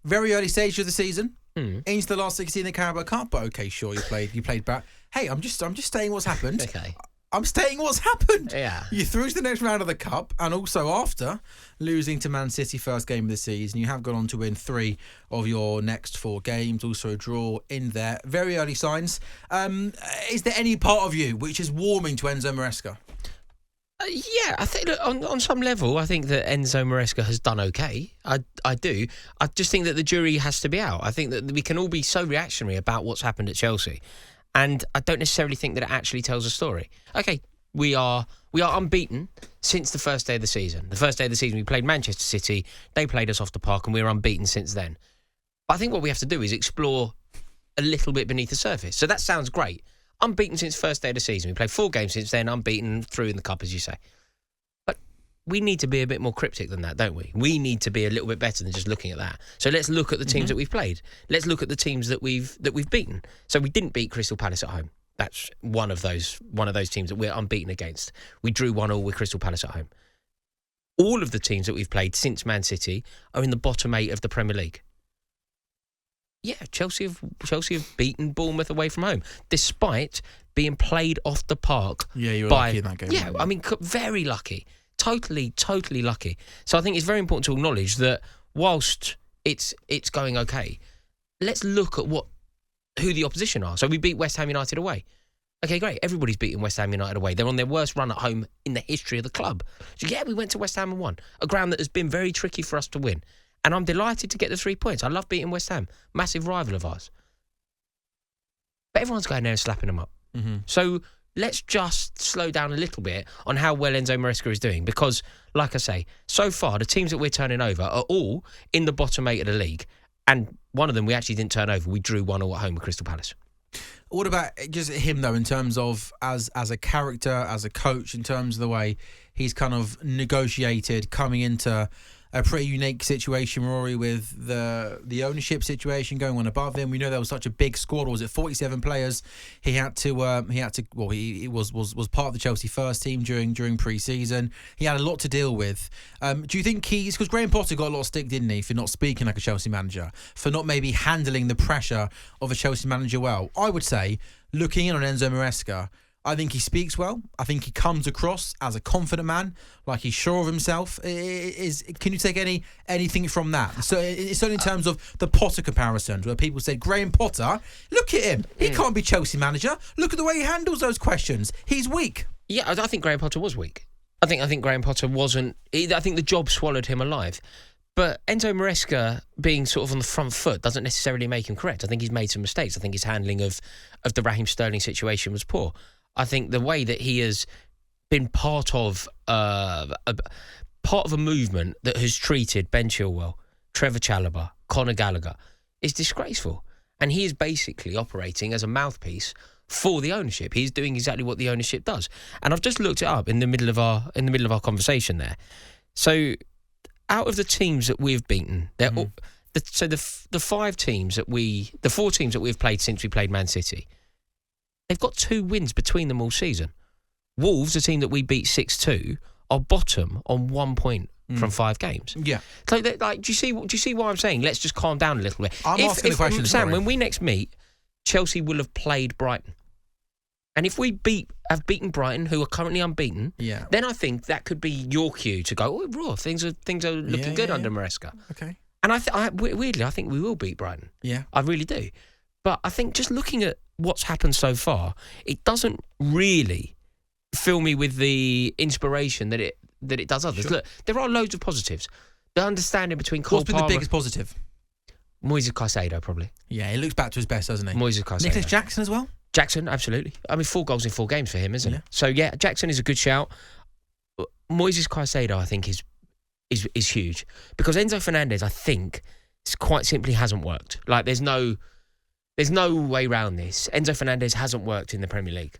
very early stage of the season, into the last 16 in the Carabao Cup. But okay, sure, you played back. Hey, I'm just stating what's happened. Okay. I'm stating what's happened. Yeah. You through to the next round of the Cup, and also after losing to Man City first game of the season, you have gone on to win 3 of your next 4 games. Also a draw in there. Very early signs. Is there any part of you which is warming to Enzo Maresca? Yeah, I think that on some level, I think that Enzo Maresca has done okay. I do. I just think that the jury has to be out. I think that we can all be so reactionary about what's happened at Chelsea, and I don't necessarily think that it actually tells a story. Okay, we are unbeaten since the first day of the season. The first day of the season, we played Manchester City. They played us off the park, and we were unbeaten since then. But I think what we have to do is explore a little bit beneath the surface. So that sounds great. Unbeaten since first day of the season. We played 4 games since then, unbeaten through in the Cup, as you say. But we need to be a bit more cryptic than that, don't we? We need to be a little bit better than just looking at that. So let's look at the teams that we've played. Let's look at the teams that we've beaten. So we didn't beat Crystal Palace at home. That's one of those teams that we're unbeaten against. We drew 1-1 with Crystal Palace at home. All of the teams that we've played since Man City are in the bottom 8 of the Premier League. Yeah, Chelsea have beaten Bournemouth away from home, despite being played off the park. Yeah, you were lucky in that game. Yeah, I mean, very lucky. Totally lucky. So I think it's very important to acknowledge that whilst it's going okay, let's look at who the opposition are. So we beat West Ham United away. Okay, great. Everybody's beating West Ham United away. They're on their worst run at home in the history of the club. So yeah, we went to West Ham and won. A ground that has been very tricky for us to win. And I'm delighted to get the 3 points. I love beating West Ham. Massive rival of ours. But everyone's going there and slapping them up. Mm-hmm. So let's just slow down a little bit on how well Enzo Maresca is doing. Because, like I say, so far, the teams that we're turning over are all in the bottom 8 of the league. And one of them we actually didn't turn over. We drew 1-1 at home with Crystal Palace. What about just him, though, in terms of as a character, as a coach, in terms of the way he's kind of negotiated coming into a pretty unique situation, Rory, with the ownership situation going on above him. We know there was such a big squad. Was it 47 players? He was part of the Chelsea first team during pre-season. He had a lot to deal with. Do you think because Graham Potter got a lot of stick, didn't he, for not speaking like a Chelsea manager, for not maybe handling the pressure of a Chelsea manager well? I would say, looking in on Enzo Maresca, I think he speaks well. I think he comes across as a confident man, like he's sure of himself. Can you take anything from that? So it's only in terms of the Potter comparisons, where people said, Graham Potter, look at him. He can't be Chelsea manager. Look at the way he handles those questions. He's weak. Yeah, I think Graham Potter was weak. I think Graham Potter wasn't. I think the job swallowed him alive. But Enzo Maresca being sort of on the front foot doesn't necessarily make him correct. I think he's made some mistakes. I think his handling of the Raheem Sterling situation was poor. I think the way that he has been part of a movement that has treated Ben Chilwell, Trevor Chalobah, Conor Gallagher is disgraceful. And he is basically operating as a mouthpiece for the ownership. He's doing exactly what the ownership does. And I've just looked it up in the middle of our conversation there. So out of the teams that we've beaten, they're all, the 4 teams that we've played since we played Man City, they've got 2 wins between them all season. Wolves, a team that we beat 6-2, are bottom on 1 point from 5 games. Yeah. So, do you see what I'm saying? Let's just calm down a little bit. I'm asking the question, Sam, when we next meet, Chelsea will have played Brighton. And if we have beaten Brighton, who are currently unbeaten, then I think that could be your cue to go, oh, raw, things are looking good under Maresca. Okay. And weirdly, I think we will beat Brighton. Yeah. I really do. But I think just looking at what's happened so far, it doesn't really fill me with the inspiration that it does others. Sure. Look, there are loads of positives. The understanding between Cole Palmer... What's been the biggest positive? Moises Caicedo, probably. Yeah, he looks back to his best, doesn't he? Moises Caicedo. Nicholas Jackson as well? Jackson, absolutely. I mean, 4 goals in 4 games for him, isn't it? So, yeah, Jackson is a good shout. Moises Caicedo, I think, is huge. Because Enzo Fernandez, I think, quite simply hasn't worked. Like, there's no way around this. Enzo Fernandez hasn't worked in the Premier League.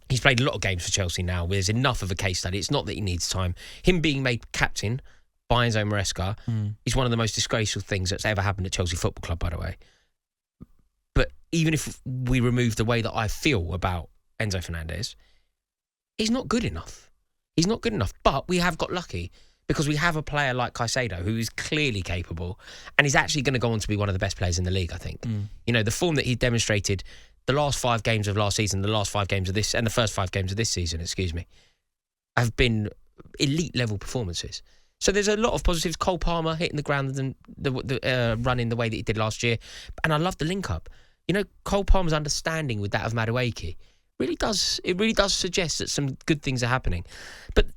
He's played a lot of games for Chelsea now. There's enough of a case study. It's not that he needs time. Him being made captain by Enzo Maresca is one of the most disgraceful things that's ever happened at Chelsea Football Club, by the way. But even if we remove the way that I feel about Enzo Fernandez, he's not good enough. He's not good enough. But we have got lucky because we have a player like Caicedo who is clearly capable and is actually going to go on to be one of the best players in the league, I think. You know, the form that he demonstrated the last 5 games of last season, the last 5 games of this, and the first 5 games of this season, have been elite level performances. So there's a lot of positives. Cole Palmer hitting the ground and running the way that he did last year. And I love the link up. You know, Cole Palmer's understanding with that of Madueke really does suggest that some good things are happening. But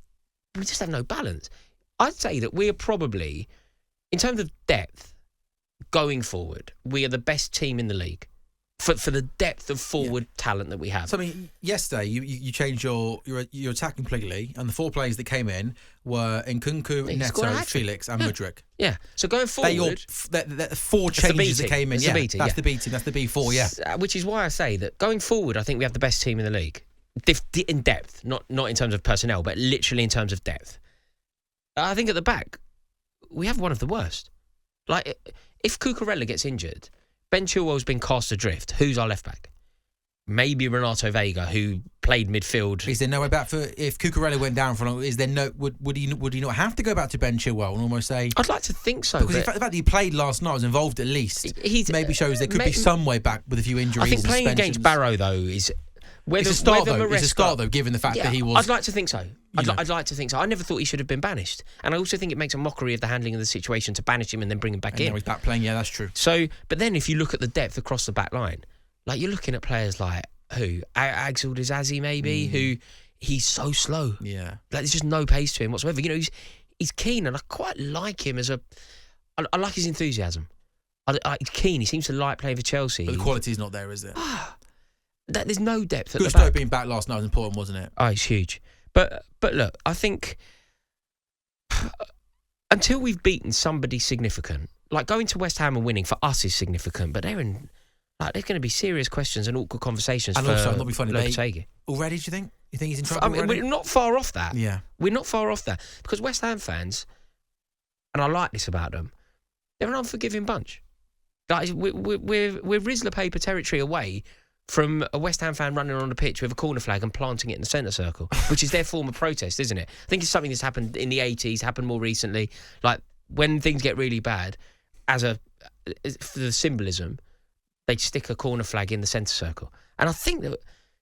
we just have no balance. I'd say that we are probably, in terms of depth, going forward, we are the best team in the league for the depth of forward talent that we have. So, I mean, yesterday you changed your attack completely, and the 4 players that came in were Nkunku, Neto, Felix, and Mudryk. Yeah. So going forward, they're 4 changes that came in. That's the B team. That's the B4. Yeah. Which is why I say that going forward, I think we have the best team in the league in depth, not in terms of personnel, but literally in terms of depth. I think at the back we have one of the worst. Like if Cucurella gets injured, Ben Chilwell's been cast adrift. Who's our left back? Maybe Renato Vega, who played midfield. Is there no way back for if Cucurella went down for long? Is there no would he not have to go back to Ben Chilwell and almost say? I'd like to think so. Because the fact that he played last night, was involved at least, maybe shows there could be some way back with a few injuries. I think playing against Barrow though is. It's a start though, given the fact that he was. I'd like to think so. I'd like to think so. I never thought he should have been banished, and I also think it makes a mockery of the handling of the situation to banish him and then bring him back in. Now he's back playing. Yeah, that's true. So, but then if you look at the depth across the back line, like you're looking at players like Axel Disasi maybe, who he's so slow. Yeah, like there's just no pace to him whatsoever. You know, he's keen, and I quite like him as I like his enthusiasm. He's keen. He seems to like playing for Chelsea. But the quality's not there, is it? There's no depth at the Gusto back. being back last night was important, wasn't it? Oh, it's huge. But look, I think until we've beaten somebody significant, like going to West Ham and winning for us is significant, but there's going to be serious questions and awkward conversations and for also, not be funny, Lopetegui. Already, do you think? You think he's in trouble already? We're not far off that. Yeah. We're not far off that. Because West Ham fans, and I like this about them, they're an unforgiving bunch. Like, we're Rizzler paper territory away from a West Ham fan running on the pitch with a corner flag and planting it in the centre circle, which is their form of protest, isn't it? I think it's something that's happened in the 80s, happened more recently. Like, when things get really bad, for the symbolism, they stick a corner flag in the centre circle. And I think that,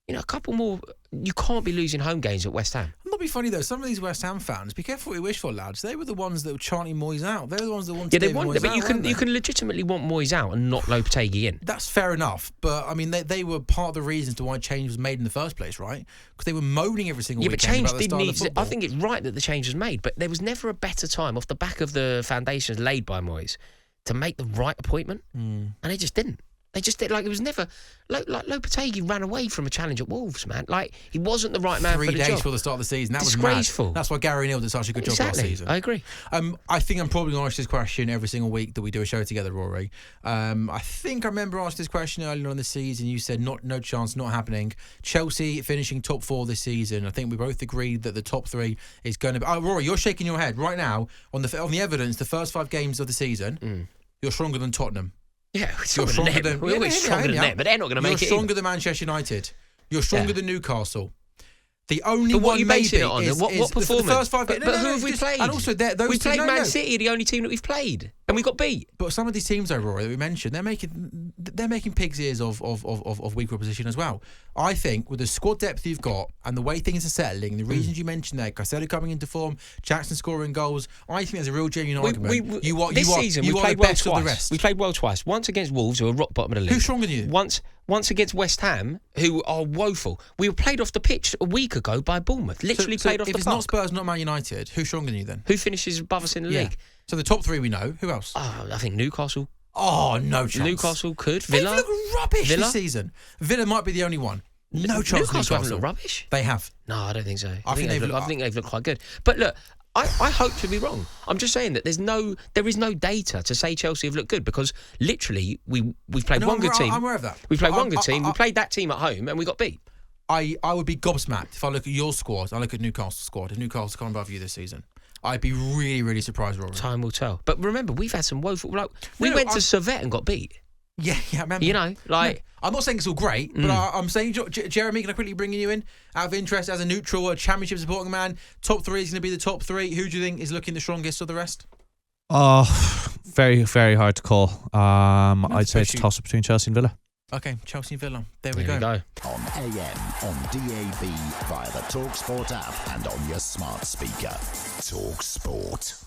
you know, a couple more. You can't be losing home games at West Ham. Not be funny though. Some of these West Ham fans, be careful what you wish for, lads. They were the ones that were chanting Moyes out. They were the ones that wanted. Yeah, they wanted, but you can legitimately want Moyes out and not Lopetegui in. That's fair enough, but I mean, they were part of the reasons to why change was made in the first place, right? Because they were moaning every single weekend. Yeah, but change about the did style need. of football. I think it's right that the change was made, but there was never a better time off the back of the foundations laid by Moyes to make the right appointment, and they just didn't. They just did. Like, it was never like Lopetegui ran away from a challenge at Wolves, man. Like, he wasn't the right man for the job. 3 days before the start of the season. That disgraceful. Was mad. That's why Gary Neal did such a good job last season. I agree. I think I'm probably going to ask this question every single week that we do a show together, Rory. I think I remember asking this question earlier on in the season. You said no chance, not happening. Chelsea finishing top 4 this season. I think we both agreed that the top 3 is going to be. Oh, Rory, you're shaking your head right now on the evidence. The first 5 games of the season, you're stronger than Tottenham. Yeah, we're stronger than them, but they're not going to make it. You're stronger than Manchester United. You're stronger than Newcastle. The only but what one you maybe it on? is what performance? The first 5 but who have we played? And also, we played Man City, the only team that we've played, and we got beat. But some of these teams, though, Rory, that we mentioned, they're making pig's ears of weaker opposition as well. I think with the squad depth you've got and the way things are settling, the reasons you mentioned there, Caicedo coming into form, Jackson scoring goals, I think there's a real genuine argument. This season, we played well twice. We played well twice. Once against Wolves, who are rock bottom of the league. Who's stronger than you? Once against West Ham, who are woeful. We were played off the pitch a week ago by Bournemouth. Literally played off the park. If it's not Spurs, not Man United, who's stronger than you then? Who finishes above us in the league? So the top 3 we know. Who else? Oh, I think Newcastle. Oh, no chance. Newcastle could. Villa. They've looked rubbish this season. Villa might be the only one. No chance. Newcastle haven't looked rubbish. They have. No, I don't think so. I think they've looked quite good. But look, I hope to be wrong. I'm just saying that there is no data to say Chelsea have looked good because literally we've played one good team. I'm aware of that. We played one good team. We played that team at home and we got beat. I would be gobsmacked if I look at your squad. I look at Newcastle's squad. If Newcastle's come above you this season, I'd be really, really surprised, Rory. Time will tell. But remember, we've had some woeful. Like, we went to Servette and got beat. Yeah, I remember. You know, like I'm not saying it's all great, but I'm saying, Jeremy, can I quickly bring you in? Out of interest, as a neutral, a championship supporting man, top 3 is going to be the top 3. Who do you think is looking the strongest of the rest? Oh, very, very hard to call. I'd say it's a toss-up between Chelsea and Villa. Okay, Chelsea and Villa. There we There we go. go. On AM, on DAB, via the talkSPORT app and on your smart speaker. talkSPORT.